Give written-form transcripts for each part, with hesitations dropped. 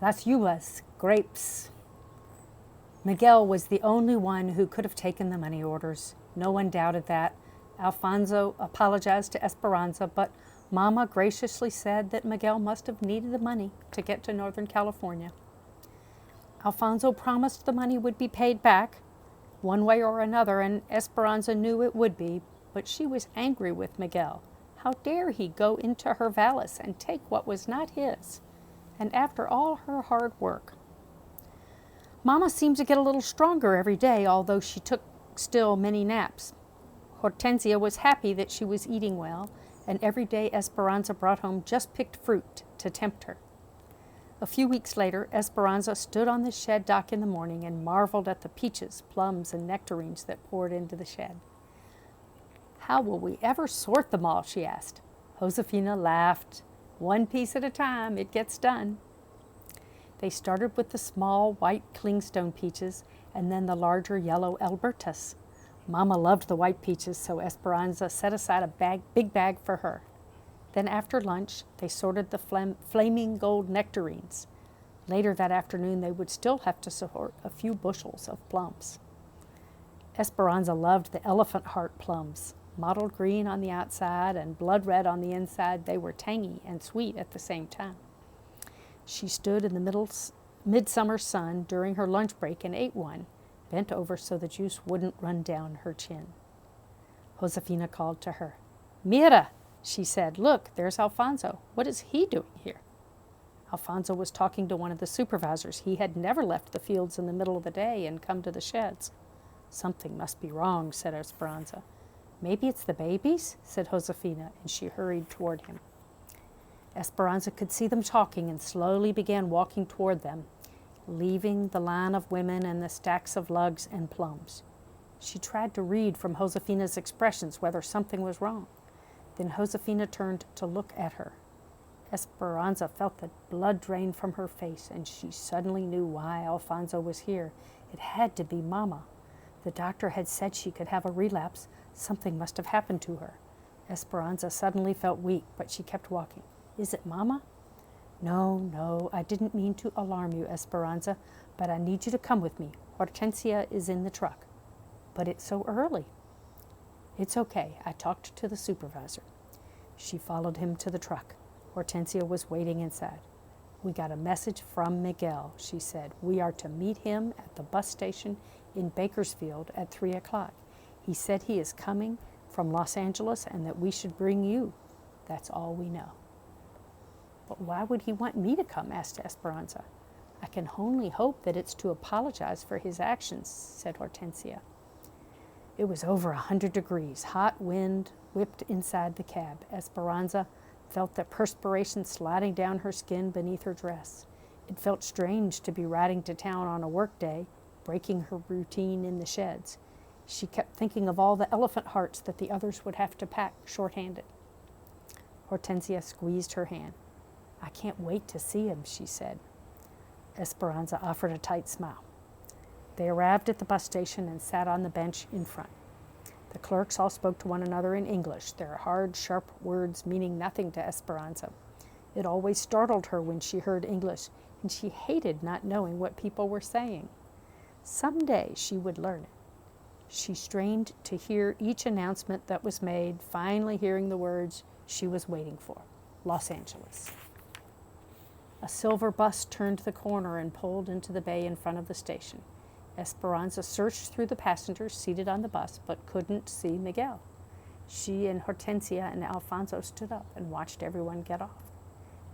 Las uvas, grapes. Miguel was the only one who could have taken the money orders. No one doubted that. Alfonso apologized to Esperanza, but Mama graciously said that Miguel must have needed the money to get to Northern California. Alfonso promised the money would be paid back, one way or another, and Esperanza knew it would be, but she was angry with Miguel. How dare he go into her valise and take what was not his? And after all her hard work. Mama seemed to get a little stronger every day, although she took still many naps. Hortensia was happy that she was eating well, and every day Esperanza brought home just picked fruit to tempt her. A few weeks later, Esperanza stood on the shed dock in the morning and marveled at the peaches, plums, and nectarines that poured into the shed. How will we ever sort them all? She asked. Josefina laughed. One piece at a time, it gets done. They started with the small white clingstone peaches and then the larger yellow Albertas. Mama loved the white peaches, so Esperanza set aside a big bag for her. Then after lunch, they sorted the flaming gold nectarines. Later that afternoon, they would still have to sort a few bushels of plums. Esperanza loved the elephant heart plums. Mottled green on the outside and blood red on the inside, they were tangy and sweet at the same time. She stood in the midsummer sun during her lunch break and ate one, bent over so the juice wouldn't run down her chin. Josefina called to her. Mira, she said, look, there's Alfonso. What is he doing here? Alfonso was talking to one of the supervisors. He had never left the fields in the middle of the day and come to the sheds. Something must be wrong, said Esperanza. Maybe it's the babies, said Josefina, and she hurried toward him. Esperanza could see them talking and slowly began walking toward them, leaving the line of women and the stacks of lugs and plums. She tried to read from Josefina's expressions whether something was wrong. Then Josefina turned to look at her. Esperanza felt the blood drain from her face, and she suddenly knew why Alfonso was here. It had to be Mama. The doctor had said she could have a relapse. Something must have happened to her. Esperanza suddenly felt weak, but she kept walking. Is it Mama? No, I didn't mean to alarm you, Esperanza, but I need you to come with me. Hortensia is in the truck. But it's so early. It's okay. I talked to the supervisor. She followed him to the truck. Hortensia was waiting inside. We got a message from Miguel, she said. We are to meet him at the bus station in Bakersfield at 3 o'clock. He said he is coming from Los Angeles and that we should bring you. That's all we know. But why would he want me to come? Asked Esperanza. I can only hope that it's to apologize for his actions, said Hortensia. It was over 100 degrees. Hot wind whipped inside the cab. Esperanza felt the perspiration sliding down her skin beneath her dress. It felt strange to be riding to town on a work day, breaking her routine in the sheds. She kept thinking of all the elephant hearts that the others would have to pack short-handed. Hortensia squeezed her hand. I can't wait to see him, she said. Esperanza offered a tight smile. They arrived at the bus station and sat on the bench in front. The clerks all spoke to one another in English, their hard, sharp words meaning nothing to Esperanza. It always startled her when she heard English, and she hated not knowing what people were saying. Someday she would learn it. She strained to hear each announcement that was made, finally hearing the words she was waiting for. Los Angeles. A silver bus turned the corner and pulled into the bay in front of the station. Esperanza searched through the passengers seated on the bus, but couldn't see Miguel. She and Hortensia and Alfonso stood up and watched everyone get off.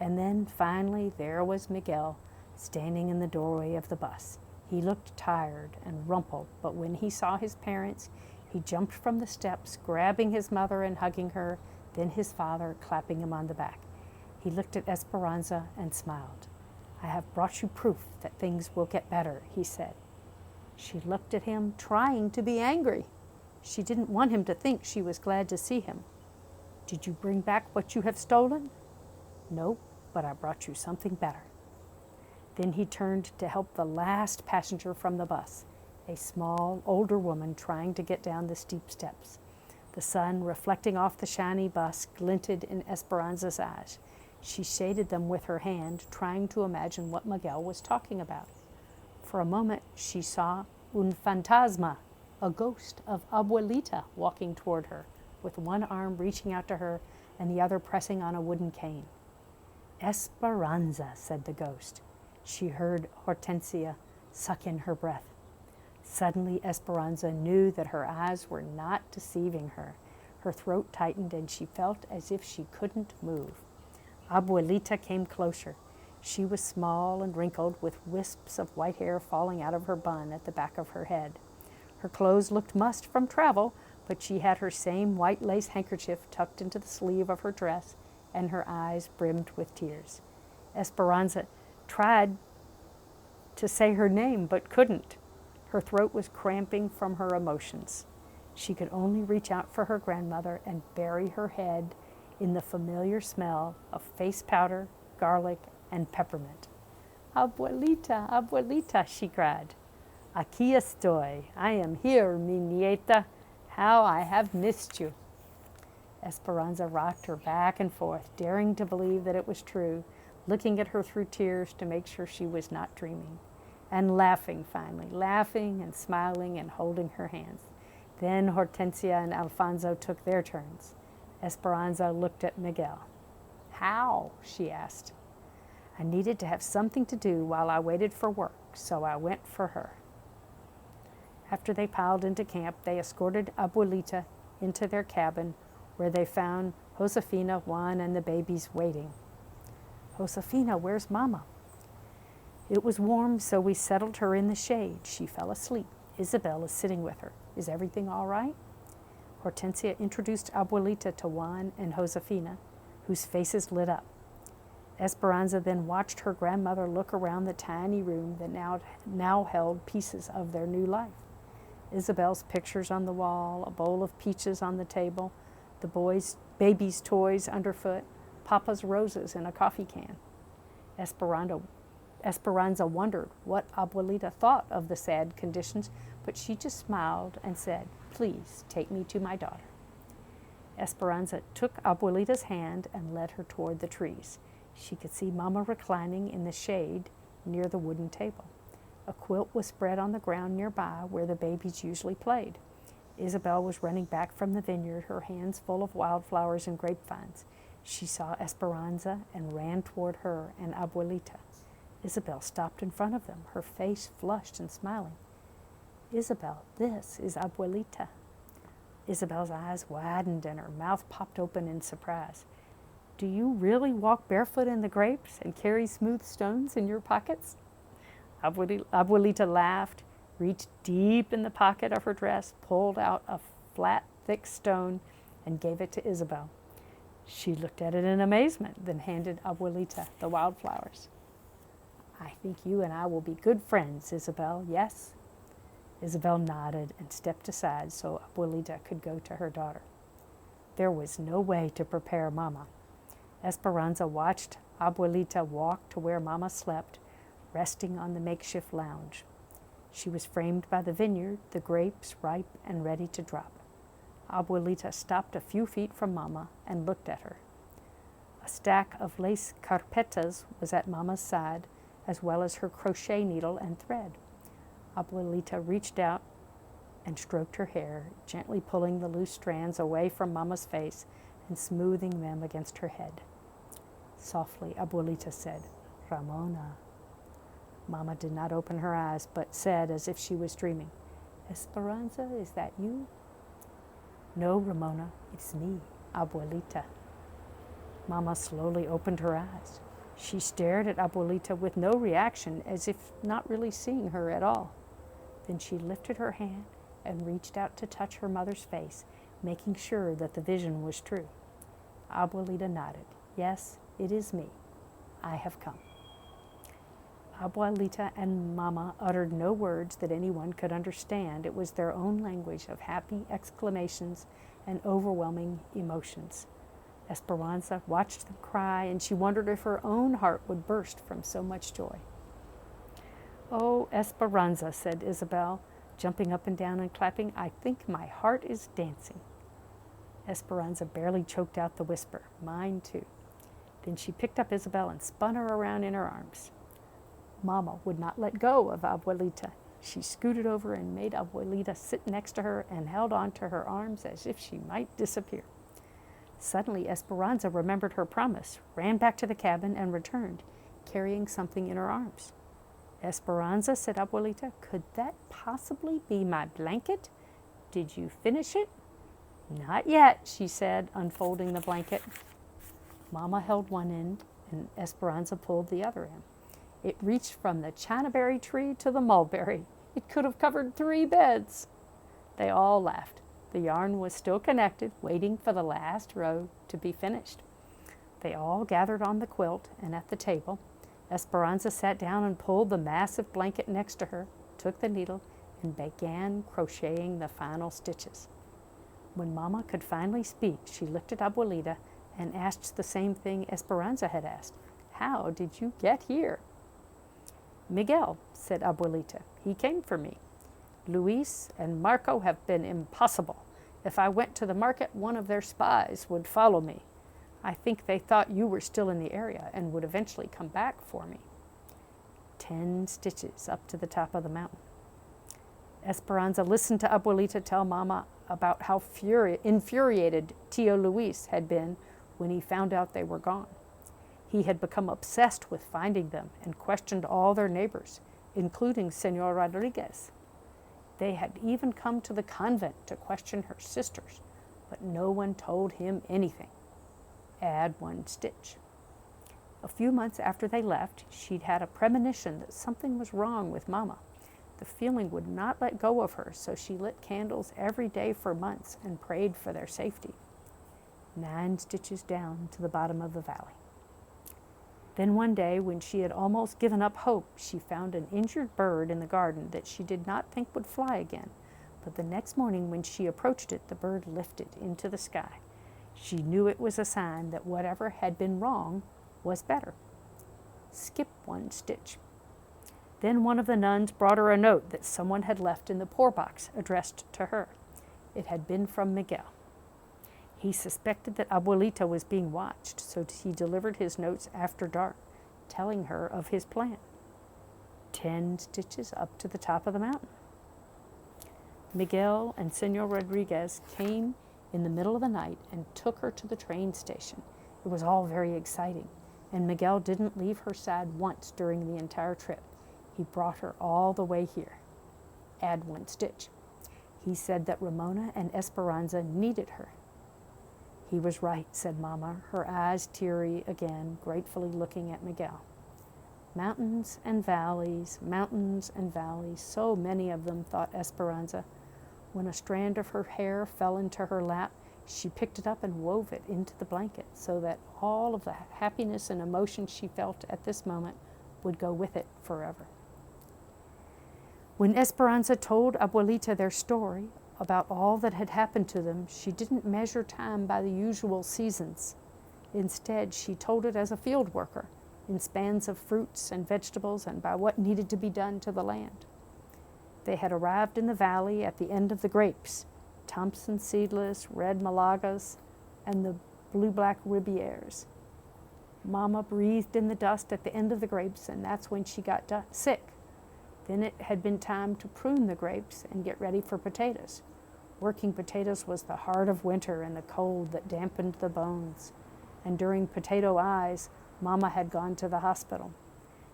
And then, finally, there was Miguel, standing in the doorway of the bus. He looked tired and rumpled, but when he saw his parents, he jumped from the steps, grabbing his mother and hugging her, then his father, clapping him on the back. He looked at Esperanza and smiled. I have brought you proof that things will get better, he said. She looked at him, trying to be angry. She didn't want him to think she was glad to see him. Did you bring back what you have stolen? No, but I brought you something better. Then he turned to help the last passenger from the bus, a small, older woman trying to get down the steep steps. The sun, reflecting off the shiny bus, glinted in Esperanza's eyes. She shaded them with her hand, trying to imagine what Miguel was talking about. For a moment, she saw un fantasma, a ghost of Abuelita, walking toward her, with one arm reaching out to her and the other pressing on a wooden cane. Esperanza, said the ghost. She heard Hortensia suck in her breath. Suddenly, Esperanza knew that her eyes were not deceiving her. Her throat tightened and she felt as if she couldn't move. Abuelita came closer. She was small and wrinkled, with wisps of white hair falling out of her bun at the back of her head. Her clothes looked mussed from travel, but she had her same white lace handkerchief tucked into the sleeve of her dress, and her eyes brimmed with tears. Esperanza tried to say her name, but couldn't. Her throat was cramping from her emotions. She could only reach out for her grandmother and bury her head in the familiar smell of face powder, garlic, and peppermint. Abuelita, Abuelita, she cried. Aquí estoy. I am here, mi nieta. How I have missed you. Esperanza rocked her back and forth, daring to believe that it was true, looking at her through tears to make sure she was not dreaming, and laughing finally, laughing and smiling and holding her hands. Then Hortensia and Alfonso took their turns. Esperanza looked at Miguel. How? She asked. I needed to have something to do while I waited for work, so I went for her. After they piled into camp, they escorted Abuelita into their cabin, where they found Josefina, Juan, and the babies waiting. Josefina, where's Mama? It was warm, so we settled her in the shade. She fell asleep. Isabel is sitting with her. Is everything all right? Hortensia introduced Abuelita to Juan and Josefina, whose faces lit up. Esperanza then watched her grandmother look around the tiny room that now held pieces of their new life. Isabel's pictures on the wall, a bowl of peaches on the table, the baby's toys underfoot, Papa's roses in a coffee can. Esperanza wondered what Abuelita thought of the sad conditions, but she just smiled and said, "Please take me to my daughter." Esperanza took Abuelita's hand and led her toward the trees. She could see Mama reclining in the shade near the wooden table. A quilt was spread on the ground nearby where the babies usually played. Isabel was running back from the vineyard, her hands full of wildflowers and grapevines. She saw Esperanza and ran toward her and Abuelita. Isabel stopped in front of them, her face flushed and smiling. Isabel, this is Abuelita. Isabel's eyes widened and her mouth popped open in surprise. Do you really walk barefoot in the grapes and carry smooth stones in your pockets? Abuelita laughed, reached deep in the pocket of her dress, pulled out a flat, thick stone, and gave it to Isabel. She looked at it in amazement, then handed Abuelita the wildflowers. I think you and I will be good friends, Isabel, yes? Isabel nodded and stepped aside so Abuelita could go to her daughter. There was no way to prepare Mama. Esperanza watched Abuelita walk to where Mama slept, resting on the makeshift lounge. She was framed by the vineyard, the grapes ripe and ready to drop. Abuelita stopped a few feet from Mama and looked at her. A stack of lace carpetas was at Mama's side, as well as her crochet needle and thread. Abuelita reached out and stroked her hair, gently pulling the loose strands away from Mama's face and smoothing them against her head. Softly, Abuelita said, Ramona. Mama did not open her eyes, but said as if she was dreaming, Esperanza, is that you? No, Ramona, it's me, Abuelita. Mama slowly opened her eyes. She stared at Abuelita with no reaction, as if not really seeing her at all. Then she lifted her hand and reached out to touch her mother's face, making sure that the vision was true. Abuelita nodded. Yes, it is me. I have come. Abuelita and Mama uttered no words that anyone could understand. It was their own language of happy exclamations and overwhelming emotions. Esperanza watched them cry, and she wondered if her own heart would burst from so much joy. Oh, Esperanza, said Isabel, jumping up and down and clapping, I think my heart is dancing. Esperanza barely choked out the whisper, mine too. Then she picked up Isabel and spun her around in her arms. Mama would not let go of Abuelita. She scooted over and made Abuelita sit next to her and held on to her arms as if she might disappear. Suddenly, Esperanza remembered her promise, ran back to the cabin, and returned, carrying something in her arms. Esperanza, said Abuelita, could that possibly be my blanket? Did you finish it? Not yet, she said, unfolding the blanket. Mama held one end, and Esperanza pulled the other end. It reached from the chinaberry tree to the mulberry. It could have covered 3 beds. They all laughed. The yarn was still connected, waiting for the last row to be finished. They all gathered on the quilt and at the table. Esperanza sat down and pulled the massive blanket next to her, took the needle, and began crocheting the final stitches. When Mama could finally speak, she looked at Abuelita and asked the same thing Esperanza had asked. How did you get here? Miguel, said Abuelita. He came for me. Luis and Marco have been impossible. If I went to the market, one of their spies would follow me. I think they thought you were still in the area and would eventually come back for me. 10 stitches up to the top of the mountain. Esperanza listened to Abuelita tell Mama about how infuriated Tio Luis had been when he found out they were gone. He had become obsessed with finding them and questioned all their neighbors, including Senor Rodriguez. They had even come to the convent to question her sisters, but no one told him anything. Add 1 stitch. A few months after they left, she'd had a premonition that something was wrong with Mama. The feeling would not let go of her, so she lit candles every day for months and prayed for their safety. 9 stitches down to the bottom of the valley. Then one day, when she had almost given up hope, she found an injured bird in the garden that she did not think would fly again. But the next morning, when she approached it, the bird lifted into the sky. She knew it was a sign that whatever had been wrong was better. Skip 1 stitch. Then one of the nuns brought her a note that someone had left in the poor box addressed to her. It had been from Miguel. He suspected that Abuelita was being watched, so he delivered his notes after dark, telling her of his plan. 10 stitches up to the top of the mountain. Miguel and Senor Rodriguez came in the middle of the night and took her to the train station. It was all very exciting, and Miguel didn't leave her side once during the entire trip. He brought her all the way here. Add 1 stitch. He said that Ramona and Esperanza needed her. He was right, said Mama, her eyes teary again, gratefully looking at Miguel. Mountains and valleys, so many of them, thought Esperanza. When a strand of her hair fell into her lap, she picked it up and wove it into the blanket so that all of the happiness and emotion she felt at this moment would go with it forever. When Esperanza told Abuelita their story about all that had happened to them, she didn't measure time by the usual seasons. Instead, she told it as a field worker, in spans of fruits and vegetables and by what needed to be done to the land. They had arrived in the valley at the end of the grapes, Thompson seedless, red Malagas, and the blue-black Ribieres. Mama breathed in the dust at the end of the grapes, and that's when she got sick. Then it had been time to prune the grapes and get ready for potatoes. Working potatoes was the heart of winter and the cold that dampened the bones. And during potato eyes, Mama had gone to the hospital.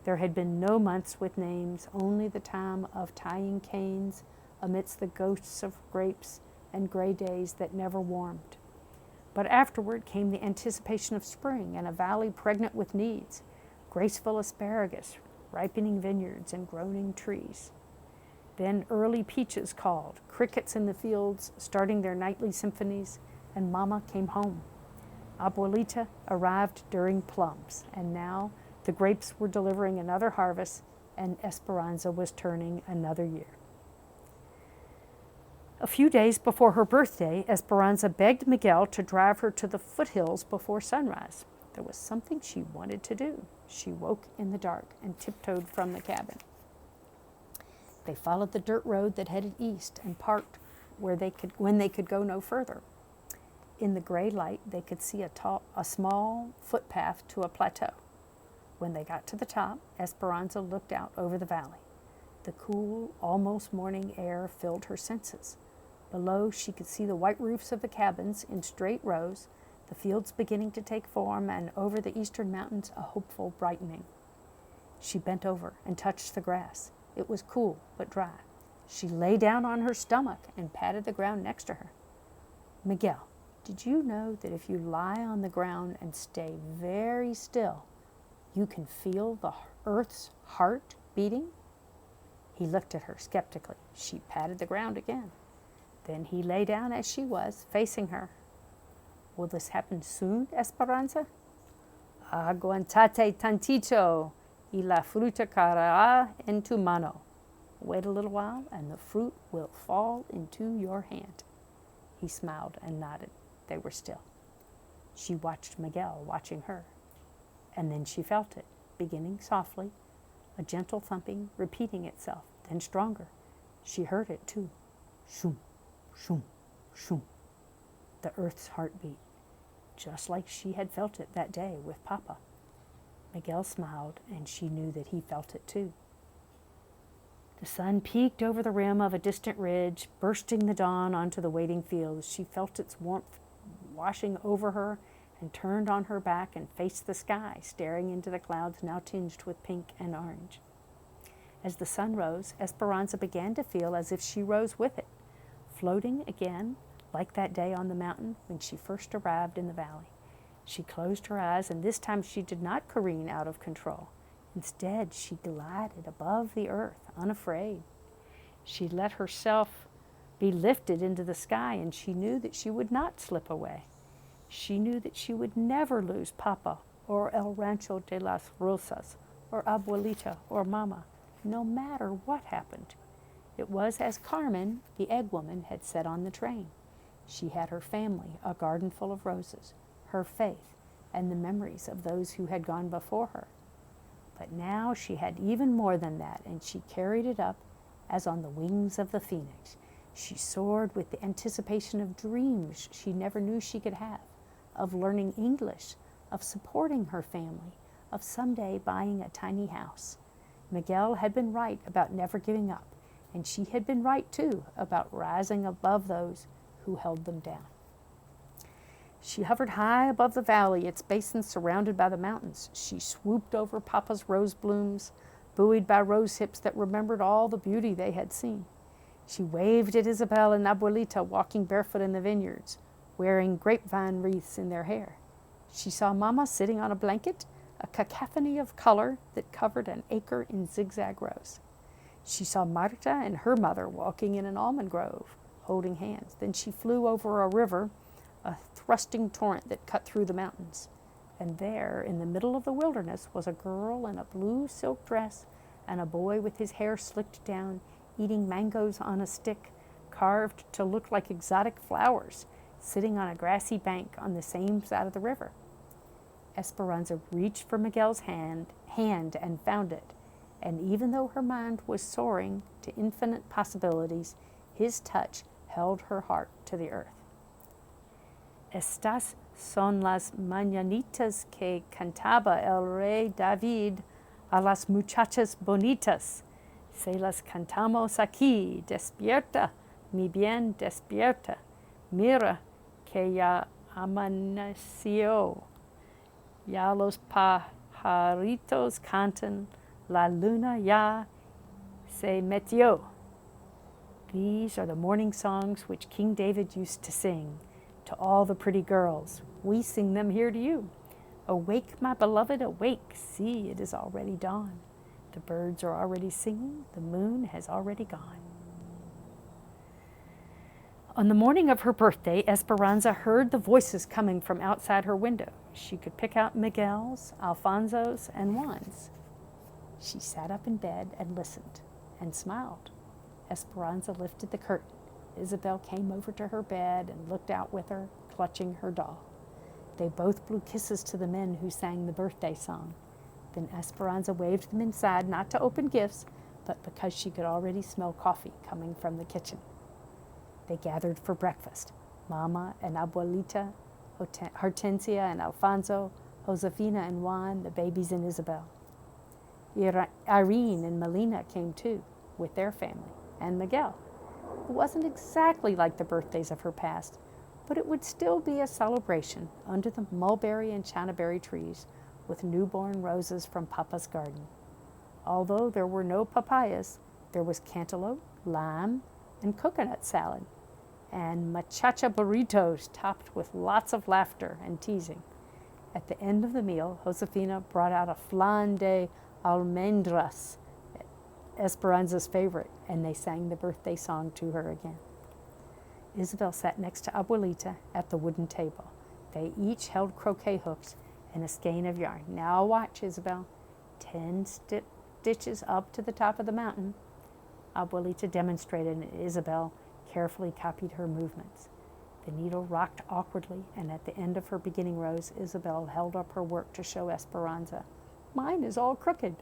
There had been no months with names, only the time of tying canes amidst the ghosts of grapes and gray days that never warmed. But afterward came the anticipation of spring and a valley pregnant with needs, graceful asparagus, ripening vineyards, and groaning trees. Then early peaches called, crickets in the fields starting their nightly symphonies, and Mama came home. Abuelita arrived during plums, and now the grapes were delivering another harvest, and Esperanza was turning another year. A few days before her birthday, Esperanza begged Miguel to drive her to the foothills before sunrise. There was something she wanted to do. She woke in the dark and tiptoed from the cabin. They followed the dirt road that headed east and parked when they could go no further. In the gray light, they could see a small footpath to a plateau. When they got to the top, Esperanza looked out over the valley. The cool, almost morning air filled her senses. Below, she could see the white roofs of the cabins in straight rows, the fields beginning to take form, and over the eastern mountains a hopeful brightening. She bent over and touched the grass. It was cool but dry. She lay down on her stomach and patted the ground next to her. Miguel, did you know that if you lie on the ground and stay very still, you can feel the earth's heart beating? He looked at her skeptically. She patted the ground again. Then he lay down as she was, facing her. Will this happen soon, Esperanza? Aguantate tantito, y la fruta caerá en tu mano. Wait a little while, and the fruit will fall into your hand. He smiled and nodded. They were still. She watched Miguel watching her. And then she felt it, beginning softly, a gentle thumping, repeating itself, then stronger. She heard it too. Shoom, shoom, shoom. The earth's heartbeat, just like she had felt it that day with Papa. Miguel smiled, and she knew that he felt it too. The sun peeked over the rim of a distant ridge, bursting the dawn onto the waiting fields. She felt its warmth washing over her and turned on her back and faced the sky, staring into the clouds now tinged with pink and orange. As the sun rose, Esperanza began to feel as if she rose with it, floating again, like that day on the mountain when she first arrived in the valley. She closed her eyes, and this time she did not careen out of control. Instead, she glided above the earth, unafraid. She let herself be lifted into the sky, and she knew that she would not slip away. She knew that she would never lose Papa or El Rancho de las Rosas or Abuelita or Mama, no matter what happened. It was as Carmen, the egg woman, had said on the train. She had her family, a garden full of roses, her faith, and the memories of those who had gone before her. But now she had even more than that, and she carried it up as on the wings of the phoenix. She soared with the anticipation of dreams she never knew she could have, of learning English, of supporting her family, of someday buying a tiny house. Miguel had been right about never giving up, and she had been right too about rising above those who held them down. She hovered high above the valley, its basin surrounded by the mountains. She swooped over Papa's rose blooms, buoyed by rose hips that remembered all the beauty they had seen. She waved at Isabel and Abuelita walking barefoot in the vineyards, wearing grapevine wreaths in their hair. She saw Mama sitting on a blanket, a cacophony of color that covered an acre in zigzag rows. She saw Marta and her mother walking in an almond grove, holding hands. Then she flew over a river, a thrusting torrent that cut through the mountains. And there, in the middle of the wilderness, was a girl in a blue silk dress and a boy with his hair slicked down, eating mangoes on a stick, carved to look like exotic flowers, sitting on a grassy bank on the same side of the river. Esperanza reached for Miguel's hand and found it, and even though her mind was soaring to infinite possibilities, his touch held her heart to the earth. Estas son las mañanitas que cantaba el rey David a las muchachas bonitas. Se las cantamos aquí. Despierta, mi bien, despierta. Mira que ya amaneció. Ya los pajaritos cantan. La luna ya se metió. These are the morning songs which King David used to sing to all the pretty girls. We sing them here to you. Awake, my beloved, awake. See, it is already dawn. The birds are already singing. The moon has already gone. On the morning of her birthday, Esperanza heard the voices coming from outside her window. She could pick out Miguel's, Alfonso's, and Juan's. She sat up in bed and listened and smiled. Esperanza lifted the curtain. Isabel came over to her bed and looked out with her, clutching her doll. They both blew kisses to the men who sang the birthday song. Then Esperanza waved them inside, not to open gifts, but because she could already smell coffee coming from the kitchen. They gathered for breakfast. Mama and Abuelita, Hortensia and Alfonso, Josefina and Juan, the babies and Isabel. Irene and Melina came too, with their family, and Miguel. It wasn't exactly like the birthdays of her past, but it would still be a celebration under the mulberry and chanaberry trees with newborn roses from Papa's garden. Although there were no papayas, there was cantaloupe, lime, and coconut salad, and machacha burritos topped with lots of laughter and teasing. At the end of the meal, Josefina brought out a flan de almendras, Esperanza's favorite, and they sang the birthday song to her again. Isabel sat next to Abuelita at the wooden table. They each held croquet hooks and a skein of yarn. Now watch, Isabel. 10 stitches up to the top of the mountain. Abuelita demonstrated, and Isabel carefully copied her movements. The needle rocked awkwardly, and at the end of her beginning rows, Isabel held up her work to show Esperanza. Mine is all crooked.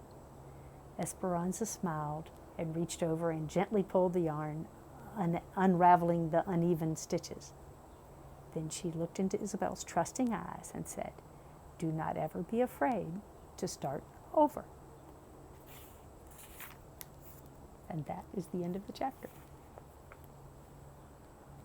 Esperanza smiled and reached over and gently pulled the yarn, unraveling the uneven stitches. Then she looked into Isabel's trusting eyes and said, "Do not ever be afraid to start over." And that is the end of the chapter.